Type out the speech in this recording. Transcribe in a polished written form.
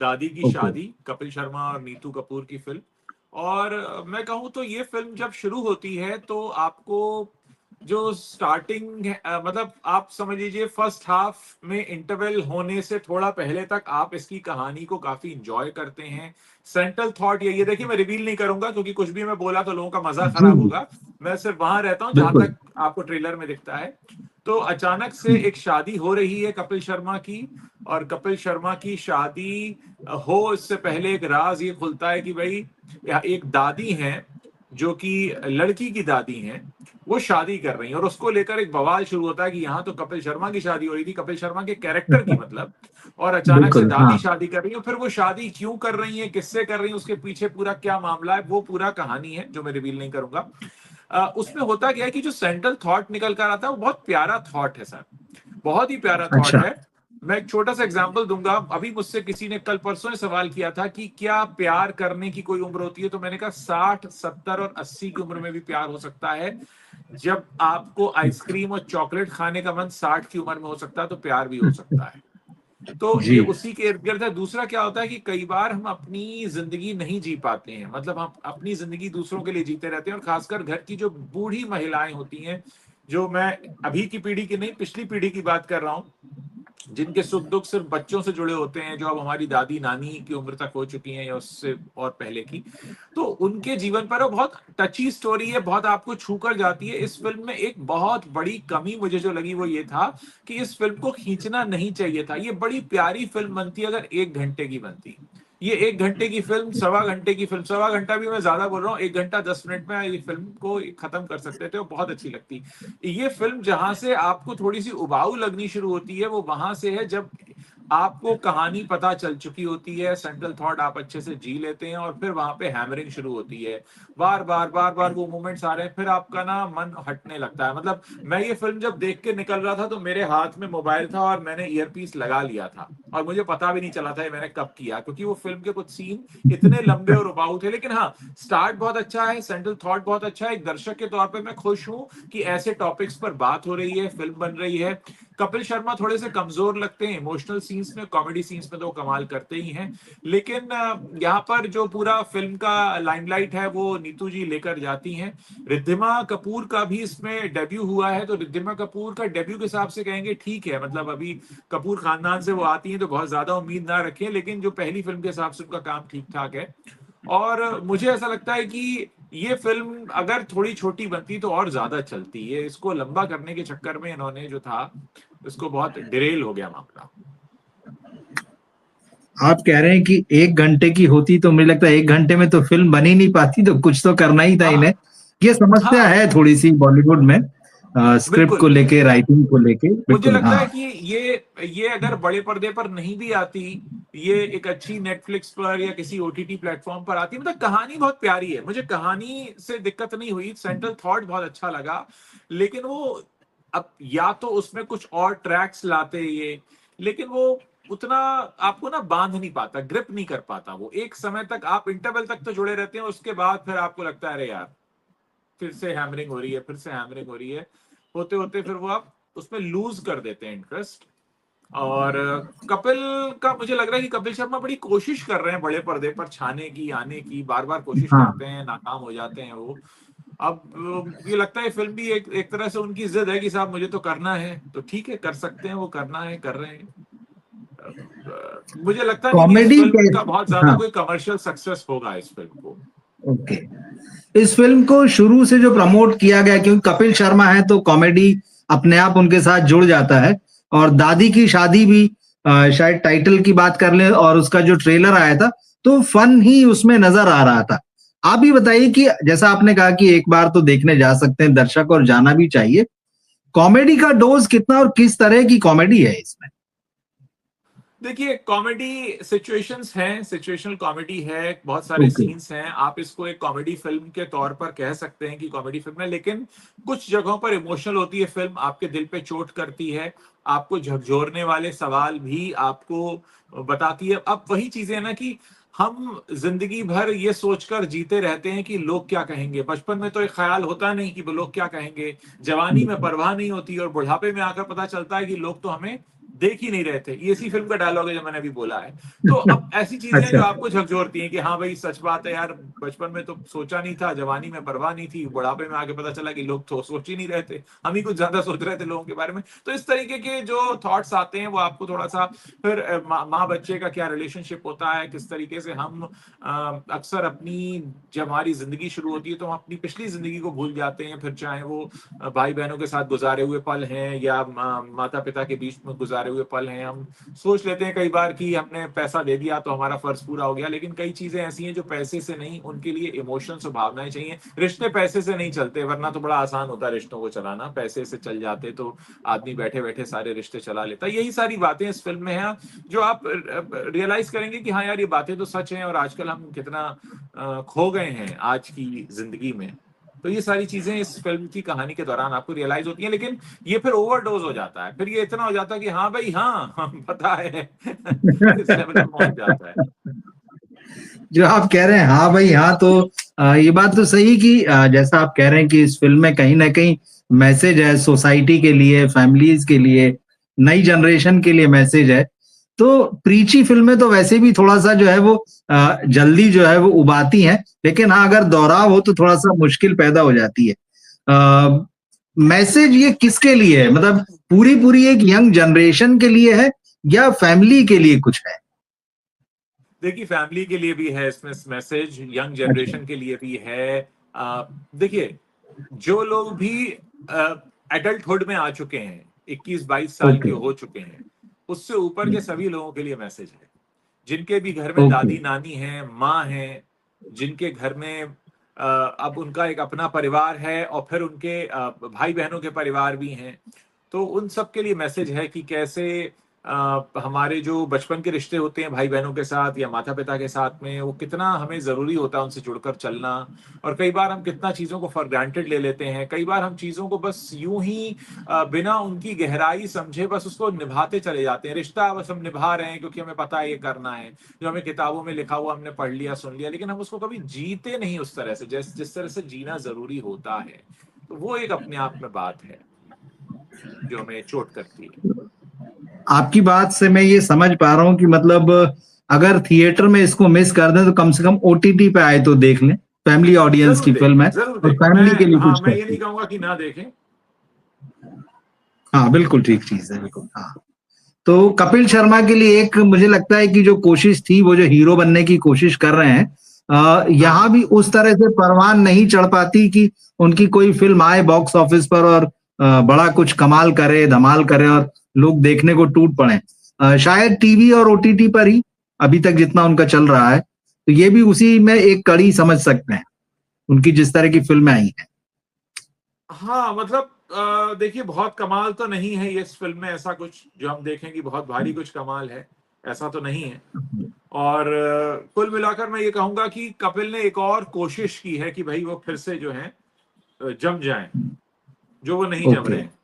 दादी की ओके। शादी, कपिल शर्मा और नीतू कपूर की फिल्म। और मैं कहूँ तो ये फिल्म जब शुरू होती है तो आपको जो स्टार्टिंग मतलब आप समझ लीजिए फर्स्ट हाफ में इंटरवल होने से थोड़ा पहले तक आप इसकी कहानी को काफी इंजॉय करते हैं। सेंट्रल थॉट ये देखिए, मैं रिवील नहीं करूंगा क्योंकि कुछ भी मैं बोला तो लोगों का मजा जी खराब जी। होगा। मैं सिर्फ वहां रहता हूं जहां बिल्कुल। तक आपको ट्रेलर में दिखता है। तो अचानक से एक शादी हो रही है कपिल शर्मा की, और कपिल शर्मा की शादी हो इससे पहले एक राज ये खुलता है कि भाई एक दादी हैं जो कि लड़की की दादी हैं, वो शादी कर रही हैं, और उसको लेकर एक बवाल शुरू होता है कि यहाँ तो कपिल शर्मा की शादी हो रही थी, कपिल शर्मा के कैरेक्टर की मतलब, और अचानक से बिल्कुल हाँ। दादी शादी कर रही है। फिर वो शादी क्यों कर रही है, किससे कर रही है, उसके पीछे पूरा क्या मामला है, वो पूरा कहानी है जो मैं रिवील नहीं करूंगा। उसमें होता क्या है कि जो सेंट्रल थॉट निकल कर आता है वो बहुत प्यारा थॉट है सर, बहुत ही प्यारा थॉट अच्छा। है। मैं एक छोटा सा एग्जांपल दूंगा। अभी मुझसे किसी ने कल परसों ने सवाल किया था कि क्या प्यार करने की कोई उम्र होती है, तो मैंने कहा 60, 70 और 80 की उम्र में भी प्यार हो सकता है। जब आपको आइसक्रीम और चॉकलेट खाने का मन 60 की उम्र में हो सकता है तो प्यार भी हो सकता है। तो जी। ये उसी के इर्द गिर्द है। दूसरा क्या होता है कि कई बार हम अपनी जिंदगी नहीं जी पाते हैं, मतलब हम अपनी जिंदगी दूसरों के लिए जीते रहते हैं, और खासकर घर की जो बूढ़ी महिलाएं होती हैं, जो मैं अभी की पीढ़ी की नहीं पिछली पीढ़ी की बात कर रहा हूं, जिनके सुख दुख सिर्फ बच्चों से जुड़े होते हैं, जो अब हमारी दादी नानी की उम्र तक हो चुकी हैं या उससे और पहले की, तो उनके जीवन पर वो बहुत टची स्टोरी है, बहुत आपको छू कर जाती है। इस फिल्म में एक बहुत बड़ी कमी मुझे जो लगी वो ये था कि इस फिल्म को खींचना नहीं चाहिए था। ये बड़ी प्यारी फिल्म बनती अगर 1 घंटे की बनती। ये 1 घंटे की फिल्म, 1.25 घंटे की फिल्म, 1.25 घंटा भी मैं ज्यादा बोल रहा हूँ, 1 घंटा 10 मिनट में ये फिल्म को खत्म कर सकते थे, वो बहुत अच्छी लगती। ये फिल्म जहां से आपको थोड़ी सी उबाऊ लगनी शुरू होती है वो वहां से है जब आपको कहानी पता चल चुकी होती है, सेंट्रल थॉट आप अच्छे से जी लेते हैं, और फिर वहां पे हैमरिंग शुरू होती है। बार बार बार बार वो मोमेंट्स आ रहे हैं, फिर आपका ना मन हटने लगता है। मतलब मैं ये फिल्म जब देख के निकल रहा था तो मेरे हाथ में मोबाइल था और मैंने ईयरपीस लगा लिया था, और मुझे पता भी नहीं चला था ये मैंने कब किया, क्योंकि वो फिल्म के कुछ सीन इतने लंबे और उबाऊ थे। लेकिन हाँ, स्टार्ट बहुत अच्छा है, सेंट्रल थॉट बहुत अच्छा है। एक दर्शक के तौर पर मैं खुश हूं कि ऐसे टॉपिक्स पर बात हो रही है, फिल्म बन रही है। कपिल शर्मा थोड़े से कमजोर लगते हैं इमोशनल सीन्स में, कॉमेडी सीन्स में तो वो कमाल करते ही हैं। लेकिन यहाँ पर जो पूरा फिल्म का लाइमलाइट है वो नीतू जी लेकर जाती हैं। रिद्धिमा कपूर का भी इसमें डेब्यू हुआ है, तो रिद्धिमा कपूर का डेब्यू के हिसाब से कहेंगे ठीक है, मतलब अभी कपूर खानदान से वो आती हैं तो बहुत ज्यादा उम्मीद ना रखें, लेकिन जो पहली फिल्म के हिसाब से उनका काम ठीक ठाक है। और मुझे ऐसा लगता है कि ये फिल्म अगर थोड़ी छोटी बनती तो और ज्यादा चलती है। इसको लंबा करने के चक्कर में इन्होंने जो था इसको बहुत डिरेल हो गया मामला। आप कह रहे हैं कि 1 घंटे की होती तो मुझे लगता है 1 घंटे में तो फिल्म बन ही नहीं पाती, तो कुछ तो करना ही था इन्हें। हाँ ये समस्या हाँ है थोड़ी सी बॉलीवुड में, स्क्रिप्ट को बिल्कुल। लेके, राइटिंग को लेके। मुझे बिल्कुल लगता हाँ। है कि ये अगर बड़े पर्दे पर नहीं भी आती, ये एक अच्छी नेटफ्लिक्स पर या किसी ओटीटी प्लेटफॉर्म पर आती, मतलब कहानी बहुत प्यारी है, मुझे कहानी से दिक्कत नहीं हुई, सेंट्रल थॉट बहुत अच्छा लगा। लेकिन वो अब या तो उसमें कुछ और ट्रैक्स लाते ये, लेकिन वो उतना आपको ना बांध नहीं पाता, ग्रिप नहीं कर पाता। वो एक समय तक आप इंटरवल तक तो जुड़े रहते हैं, उसके बाद फिर आपको लगता है अरे यार फिर से हैमरिंग हो रही है, फिर से हैमरिंग हो रही है, होते होते फिर वो आप उसमें लूज कर देते हैं इंटरेस्ट। और कपिल का मुझे लग रहा है कि कपिल शर्मा बड़ी कोशिश कर रहे हैं बड़े पर्दे पर छाने की, आने की, बार बार कोशिश हाँ। करते हैं, नाकाम हो जाते हैं वो। अब ये लगता है फिल्म भी एक तरह से उनकी जिद है कि साहब मुझे तो करना है, तो ठीक है कर सकते हैं, वो करना है कर रहे हैं। मुझे लगता नहीं कि इस कॉमेडी फिल्म के। का बहुत ज्यादा हाँ। कोई कमर्शियल सक्सेस होगा इस फिल्म को। ओके। इस फिल्म को शुरू से जो प्रमोट किया गया, क्योंकि कपिल शर्मा है तो कॉमेडी अपने आप उनके साथ जुड़ जाता है। और दादी की शादी भी, शायद टाइटल की बात कर ले और उसका जो ट्रेलर आया था, तो फन ही उसमें नजर आ रहा था। आप भी बताइए कि जैसा आपने कहा कि एक बार तो देखने जा सकते हैं दर्शक, और जाना भी चाहिए, कॉमेडी का डोज कितना और किस तरह की कॉमेडी है इसमें? देखिए कॉमेडी सिचुएशंस हैं, सिचुएशनल कॉमेडी है, बहुत सारे ओके। सीन्स हैं, आप इसको एक कॉमेडी फिल्म के तौर पर कह सकते हैं कि कॉमेडी फिल्म है। लेकिन कुछ जगहों पर इमोशनल होती है फिल्म, आपके दिल पे चोट करती है, आपको झकझोरने वाले सवाल भी आपको बताती है। अब वही चीजें है ना कि हम जिंदगी भर ये सोचकर जीते रहते हैं कि लोग क्या कहेंगे। बचपन में तो एक ख्याल होता नहीं कि वो लोग क्या कहेंगे, जवानी में परवाह नहीं होती, और बुढ़ापे में आकर पता चलता है कि लोग तो हमें देख ही नहीं रहे थे। ये इसी फिल्म का डायलॉग है जो मैंने अभी बोला है। तो अब ऐसी चीजें हैं जो अच्छा। आपको झकझोरती हैं कि हाँ भाई सच बात है यार, बचपन में तो सोचा नहीं था, जवानी में परवाह नहीं थी, बुढ़ापे में आके पता चला कि लोग तो सोच ही नहीं रहे थे, हम ही कुछ ज्यादा सोच रहे थे लोगों के बारे में। तो इस तरीके के जो थॉट्स आते हैं वो आपको थोड़ा सा, फिर माँ बच्चे का क्या रिलेशनशिप होता है, किस तरीके से हम अक्सर अपनी, जब हमारी जिंदगी शुरू होती है तो हम अपनी पिछली जिंदगी को भूल जाते हैं, फिर चाहे वो भाई बहनों के साथ गुजारे हुए पल हैं या माता पिता के बीच में गुजारे हुए पल हैं। हम सोच लेते हैं कई बार कि हमने पैसा दे दिया तो हमारा फर्ज पूरा हो गया, लेकिन कई चीजें ऐसी हैं जो पैसे से नहीं, उनके लिए इमोशंस और भावनाएं चाहिए। रिश्ते पैसे से नहीं चलते, वरना तो बड़ा आसान होता है रिश्तों को चलाना, पैसे से चल जाते तो आदमी बैठे बैठे सारे रिश्ते चला लेता। यही सारी बातें इस फिल्म में हैं जो आप रियलाइज करेंगे कि हाँ यार ये बातें तो सच हैं, और आजकल हम कितना खो गए हैं आज की जिंदगी में। तो ये सारी चीजें इस फिल्म की कहानी के दौरान आपको रियलाइज होती हैं, लेकिन ये फिर ओवरडोज हो जाता है, फिर ये इतना हो जाता है कि हाँ भाई हाँ, हम पता है इस लेवल पे पहुंच जाता है। जो आप कह रहे हैं हाँ भाई हाँ, तो ये बात तो सही कि जैसा आप कह रहे हैं कि इस फिल्म में कहीं ना कहीं मैसेज है सोसाइटी के लिए, फैमिलीज के लिए, नई जनरेशन के लिए मैसेज है। तो प्रीची फिल्में तो वैसे भी थोड़ा सा जो है वो जल्दी जो है वो उबाती हैं, लेकिन हाँ अगर दोहराव हो तो थोड़ा सा मुश्किल पैदा हो जाती है। मैसेज ये किसके लिए है, मतलब पूरी पूरी एक यंग जनरेशन के लिए है या फैमिली के लिए कुछ है? देखिए फैमिली के लिए भी है इसमें मैसेज, यंग अच्छा। जनरेशन के लिए भी है। देखिए जो लोग भी एडल्टहुड में आ चुके हैं, 21-22 साल के ओके। हो चुके हैं, उससे ऊपर के सभी लोगों के लिए मैसेज है। जिनके भी घर में ओके। दादी नानी हैं, माँ हैं, जिनके घर में अब उनका एक अपना परिवार है और फिर उनके भाई बहनों के परिवार भी हैं, तो उन सब के लिए मैसेज है कि कैसे हमारे जो बचपन के रिश्ते होते हैं भाई बहनों के साथ या माता पिता के साथ में, वो कितना हमें जरूरी होता है उनसे जुड़कर चलना। और कई बार हम कितना चीजों को फॉर ग्रांटेड ले लेते हैं, कई बार हम चीजों को बस यूं ही बिना उनकी गहराई समझे बस उसको निभाते चले जाते हैं। रिश्ता बस हम निभा रहे हैं क्योंकि हमें पता है ये करना है, जो हमें किताबों में लिखा हुआ हमने पढ़ लिया सुन लिया, लेकिन हम उसको कभी जीते नहीं उस तरह से जिस तरह से जीना जरूरी होता है। तो वो एक अपने आप में बात है जो हमें चोट करती है। आपकी बात से मैं ये समझ पा रहा हूँ कि मतलब अगर थिएटर में इसको मिस कर दें तो कम से कम ओटीटी पे आए तो देख लें, फैमिली ऑडियंस की फिल्म है जरूर और देखें। फैमिली के मैं, लिए हाँ, कुछ मैं ये करती नहीं है। कहूंगा कि ना देखें। हाँ बिल्कुल ठीक चीज है, बिल्कुल हाँ। तो कपिल शर्मा के लिए एक मुझे लगता है कि जो कोशिश थी वो जो हीरो बनने की कोशिश कर रहे हैं, हाँ यहाँ हाँ भी उस तरह से परवान नहीं चढ़ पाती कि उनकी कोई फिल्म आए बॉक्स ऑफिस पर और बड़ा कुछ कमाल करे, धमाल करे और लोग देखने को टूट पड़े। शायद टीवी और ओटीटी पर ही अभी तक जितना उनका चल रहा है, तो ये भी उसी में एक कड़ी समझ सकते हैं उनकी जिस तरह की फिल्में आई हैं। हाँ, मतलब देखिए बहुत कमाल तो नहीं है ये इस फिल्म में, ऐसा कुछ जो हम देखें कि बहुत भारी कुछ कमाल है, ऐसा तो नहीं है। और कुल मिलाकर मैं ये कहूंगा कि कपिल ने एक और कोशिश की है कि भाई वो फिर से जो है जम जाएं, जो वो नहीं जम रहे ओके। हैं।